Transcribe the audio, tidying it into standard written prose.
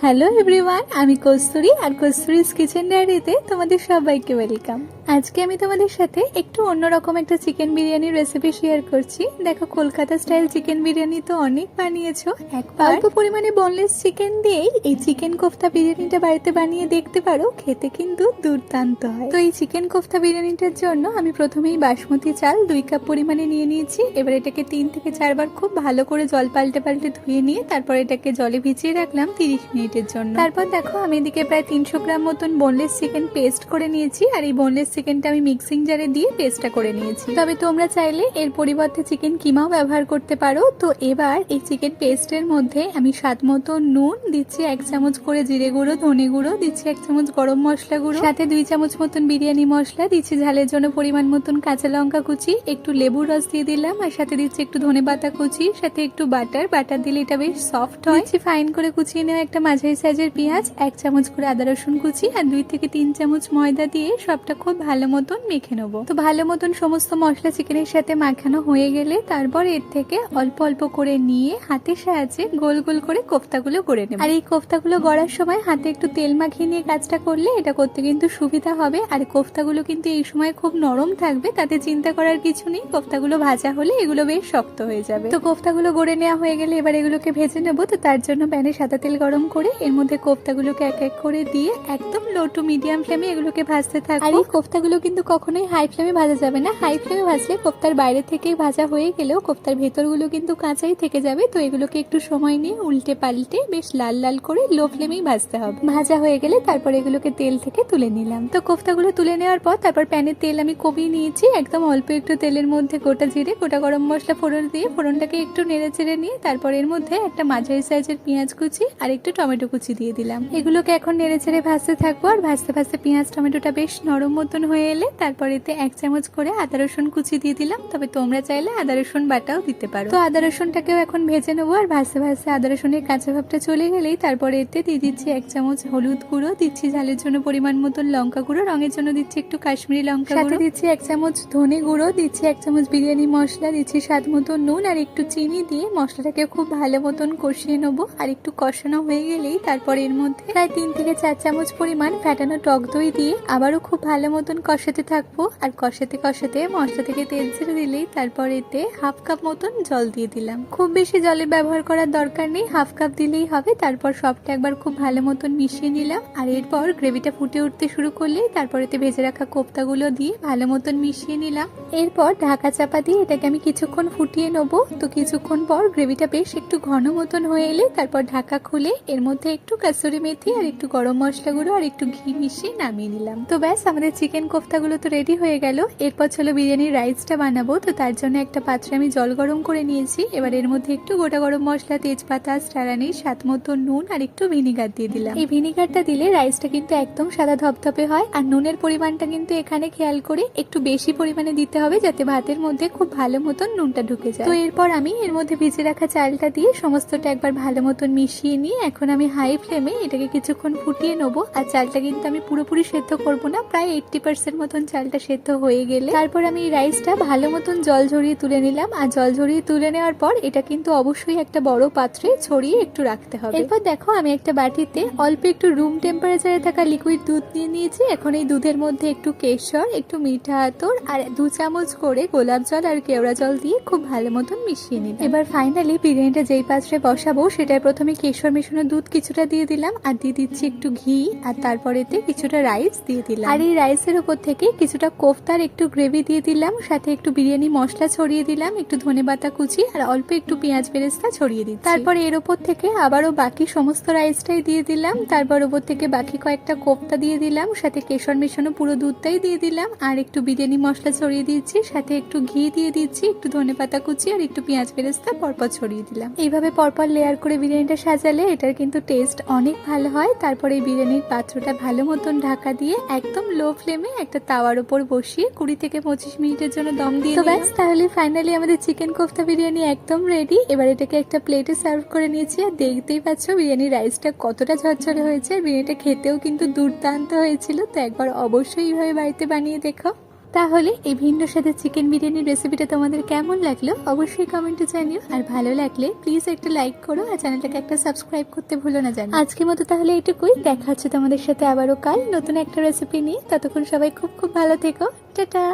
Hello everyone, আমি কস্তুরী আর কস্তুরীজ kitchen ডায়েরিতে তোমাদের সবাইকে ওয়েলকাম। আজকে আমি তোমাদের সাথে একটু অন্যরকম একটা চিকেন বিরিয়ানির রেসিপি শেয়ার করছি। দেখো, কলকাতা স্টাইল চিকেন বিরিয়ানি তো অনেক বানিয়েছো, একবার অল্প পরিমাণে বোনলেস চিকেন দিয়েই এই চিকেন কোফতা বিরিয়ানিটা বাড়িতে বানিয়ে দেখতে পারো, খেতে কিন্তু দুর্দান্ত হয়। তো এই চিকেন কোফতা বিরিয়ানিটার জন্য আমি প্রথমেই বাসমতি চাল 2 কাপ পরিমাণে নিয়ে নিয়েছি। এবার এটাকে 3 থেকে 4 বার খুব ভালো করে জল পাল্টে পাল্টে ধুয়ে নিয়ে তারপর এটাকে জলে ভিজিয়ে রাখলাম 30 মিনিটের জন্য। তারপর দেখো, আমি এদিকে প্রায় 300 গ্রাম মতন বোনলেস চিকেন পেস্ট করে নিয়েছি, আর এই বোনলেস চিকেনটা আমি মিক্সিং জারে দিয়ে পেস্টটা করে নিয়েছি। তবে তোমরা চাইলে এর পরিবর্তে চিকেন কিমাও ব্যবহার করতে পারো। তো এবার এই চিকেন পেস্টের মধ্যে আমি স্বাদ মতো নুন দিচ্ছি, 1 চামচ করে জিরে গুঁড়ো, ধনে গুঁড়ো দিচ্ছি, 1 চামচ গরম মশলা গুঁড়ো, সাথে 2 চামচ মতন বিরিয়ানি মশলা দিচ্ছি, ঝালের জন্য পরিমাণ মতন কাঁচা লঙ্কা কুচি, একটু লেবুর রস দিয়ে দিলাম, আর সাথে দিচ্ছি একটু ধনে পাতা কুচি, সাথে একটু বাটার দিলে এটা বেশ সফট হয়। দিচ্ছি ফাইন করে কুচিয়ে নেওয়া একটা মাঝারি সাইজের পেঁয়াজ, 1 চামচ করে আদা রসুন কুচি, আর 2 থেকে 3 চামচ ময়দা দিয়ে সবটা খুব ভালো মতন মেখে নেবো। তো ভালো মতন সমস্ত মশলা চিকেনের সাথে মাখানো হয়ে গেলে তারপর এর থেকে অল্প অল্প করে নিয়ে হাতের সাহায্যে গোল গোল করে কোফতাগুলো করে নেব। আর এই কোফতাগুলো গড়ার সময় হাতে একটু তেল মাখিয়ে নিয়ে কাজটা করলে এটা করতে কিন্তু সুবিধা হবে। আর কোফতাগুলো কিন্তু এই সময় খুব নরম থাকবে, তাতে চিন্তা করার কিছু নেই। কোফতাগুলো ভাজা হলে এগুলো বেশ শক্ত হয়ে যাবে। তো কোফতাগুলো গড়ে নেওয়া হয়ে গেলে এবার এগুলোকে ভেজে নেবো। তো তার জন্য প্যানে সাদা তেল গরম করে এর মধ্যে কোফতাগুলোকে এক এক করে দিয়ে একদম লো টু মিডিয়াম ফ্লেমে এগুলোকে ভাজতে থাকবো। আর এই কোফতাগুলো কিন্তু কখনোই হাই ফ্লেমে ভাজা যাবে না। হাই ফ্লেমে ভাজলে কোফতার বাইরে থেকেই ভাজা হয়ে গেলেও কোফতার ভেতরগুলো কিন্তু কাঁচাই থেকে যাবে। তো এগুলোকে একটু সময় নিয়ে উল্টে পাল্টে বেশ লাল লাল করে লো ফ্লেমেই ভাজতে হবে। ভাজা হয়ে গেলে তারপর এগুলোকে তেল থেকে তুলে নিলাম। তো কোফতাগুলো তুলে নেওয়ার পর তারপর প্যানে তেল আমি কমিয়ে নিয়েছি। একদম অল্প একটু তেলের মধ্যে গোটা জিরে, গোটা গরম মশলা ফোড়ন দিয়ে ফোড়নটাকে একটু নেড়ে চেড়ে নিয়ে তারপর এর মধ্যে একটা মাঝারি সাইজের পেঁয়াজ কুচি আর একটু টমেটো কুচি দিয়ে দিলাম। এগুলোকে এখন নেড়ে চেড়ে ভাজতে থাকবো। আর ভাজতে ভাজতে পেঁয়াজ টমেটোটা বেশ নরম মতন হয়ে এলে তারপর এতে 1 চামচ করে আদা রসুন কুচি দিয়ে দিলাম। তবে তোমরা চাইলে আদা রসুন বাটাও দিতে পারো। তো আদা রসুনটাকেও এখন ভেজে নেবো। আর ভাজতে ভাজতে আদা রসুনের কাঁচা ভাবটা চলে গেলেই তারপরে এতে দিয়ে দিচ্ছি 1 চামচ হলুদ গুঁড়ো, দিচ্ছি ঝালের জন্য পরিমাণ মতন লঙ্কা গুঁড়ো, রঙের জন্য দিচ্ছি একটু কাশ্মীরি লঙ্কা গুঁড়ো, দিচ্ছি 1 চামচ ধনে গুঁড়ো, দিচ্ছি 1 চামচ বিরিয়ানি মশলা, দিচ্ছি স্বাদ মতো নুন আর একটু চিনি দিয়ে মশলাটাকে খুব ভালো মতন কষিয়ে নেবো। আর একটু কষানো হয়ে গেলেই তারপর এর মধ্যে প্রায় 3 থেকে 4 চামচ পরিমাণ ফ্যাটানো টক দই দিয়ে আবারও খুব ভালো মতন কষাতে থাকবো। আর কষাতে কষাতে মশলা থেকে তেল ছেড়ে দিলেই তারপর এতে 1/2 কাপ মতন জল দিয়ে দিলাম। খুব বেশি জলের ব্যবহার করার দরকার নেই, 1/2 কাপ দিলেই হবে। তারপর সবটা একবার খুব ভালো মতন মিশিয়ে নিলাম। আর এরপর গ্রেভিটা ফুটে উঠতে শুরু করলেই তারপর এতে ভেজে রাখা কোফতাগুলো দিয়ে ভালো মতন মিশিয়ে নিলাম। এরপর ঢাকা চাপা দিয়ে এটাকে আমি কিছুক্ষণ ফুটিয়ে নেবো। তো কিছুক্ষণ পর গ্রেভিটা বেশ একটু ঘন মতন হয়ে এলে তারপর ঢাকা খুলে এর মধ্যে একটু কাসুরি মেথি আর একটু গরম মশলা গুঁড়ো আর একটু ঘি মিশিয়ে নামিয়ে নিলাম। তো ব্যাস, আমাদের চিকেন কোফতাগুলো তো রেডি হয়ে গেল। এরপর চলো বিরিয়ানির রাইসটা বানাবো। তো তার জন্য একটা পাত্রে আমি জল গরম করে নিয়েছি। এবার এর মধ্যে একটু গোটা গরম মশলা, তেজপাতা, স্টার আনিস, স্বাদ মতো নুন আর একটু ভিনিগার দিয়ে দিলাম। এই ভিনিগারটা দিলে রাইসটা কিন্তু একদম সাদা ধপধপে হয়। আর নুনের পরিমাণটা কিন্তু এখানে খেয়াল করে একটু বেশি পরিমাণে দিতে হবে, যাতে ভাতের মধ্যে খুব ভালো মতন নুনটা ঢুকে যায়। তো এরপর আমি এর মধ্যে ভিজে রাখা চালটা দিয়ে সমস্তটা একবার ভালো মতন মিশিয়ে নিয়ে এখন আমি হাই ফ্লেমে এটাকে কিছুক্ষণ ফুটিয়ে নেবো। আর চালটা কিন্তু আমি পুরোপুরি সেদ্ধ করবো না, প্রায় 80% মতন চালটা সেদ্ধ হয়ে গেলে তারপর আমি এই রাইসটা ভালো মতন জল ঝরিয়ে তুলে নিলাম। আর জল ঝরিয়ে তুলে নেওয়ার পর এটা কিন্তু অবশ্যই একটা বড় পাত্রে ছড়িয়ে একটু রাখতে হবে। এরপর দেখো, আমি একটা বাটিতে অল্প একটু রুম টেম্পারেচারে থাকা লিকুইড দুধ নিয়ে নিয়েছি। এখন এই দুধের মধ্যে একটু কেশর, একটু মিঠা আতর আর 2 চামচ করে গোলাপ জল আর কেওড়া জল দিয়ে খুব ভালো মতন মিশিয়ে নিলাম। এবার ফাইনালি বিরিয়ানিটা যেই পাত্রে বসাবো সেটায় প্রথমে কেশর মেশানো দুধ কিছুটা দিয়ে দিলাম, আর দিয়ে দিচ্ছি একটু ঘি, আর তারপরেতে কিছুটা রাইস দিয়ে দিলাম। আর এই রাইসের উপর থেকে কিছুটা কোফতার একটু গ্রেভি দিয়ে দিলাম, সাথে একটু বিরিয়ানি মশলা ছড়িয়ে দিলাম, একটু ধনেপাতা কুচি আর অল্প একটু পেঁয়াজ বেরেস্তা ছড়িয়ে দিচ্ছি। তারপর এর উপর থেকে আবারও বাকি সমস্ত রাইসটাই দিয়ে দিলাম। তারপর উপর থেকে বাকি কয়েকটা কোফতা দিয়ে দিলাম, সাথে কেশর মেশানো পুরো দুধটাই দিয়ে দিলাম, আর একটু বিরিয়ানি মশলা ছড়িয়ে দিচ্ছি, সাথে একটু ঘি দিয়ে দিচ্ছি, একটু ধনেপাতা কুচি আর একটু পেঁয়াজ বেরেস্তা পরপর ছড়িয়ে দিলাম। এইভাবে পরপর লেয়ার করে বিরিয়ানিটা সাজালে এটার কিন্তু টেস্ট অনেক ভালো হয়। তারপর এই বিরিয়ানির পাত্রটা ভালো মতন ঢাকা দিয়ে একদম লো ফ্লেমে একটা তাওয়ার উপর বসিয়ে 20 থেকে 25 মিনিটের জন্য দম দিয়ে দিলাম। ব্যাস, তাহলে ফাইনালি আমাদের চিকেন কোফতা বিরিয়ানি একদম রেডি। এবার এটাকে একটা প্লেটে সার্ভ করে নিয়েছি। আর দেখতেই পাচ্ছ বিরিয়ানির রাইসটা কতটা ঝরঝরে হয়েছে। আর বিরিয়ানিটা খেতেও কিন্তু দুর্দান্ত হয়েছিল। তো একবার অবশ্যই এইভাবে বাড়িতে বানিয়ে দেখো। তাহলে এই ভিন্ন স্বাদের চিকেন বিরিয়ানির রেসিপিটা তোমাদের কেমন লাগলো অবশ্যই কমেন্টে জানিও, আর ভালো লাগলে প্লিজ একটা লাইক করো আর চ্যানেলটাকে একটা সাবস্ক্রাইব করতে ভুলো না জানো। আজকের মতো তাহলে এটুকুই, দেখা হচ্ছে তোমাদের সাথে আবারও কাল নতুন একটা রেসিপি নিয়ে। ততক্ষণ সবাই খুব খুব ভালো থেকো, টাটা।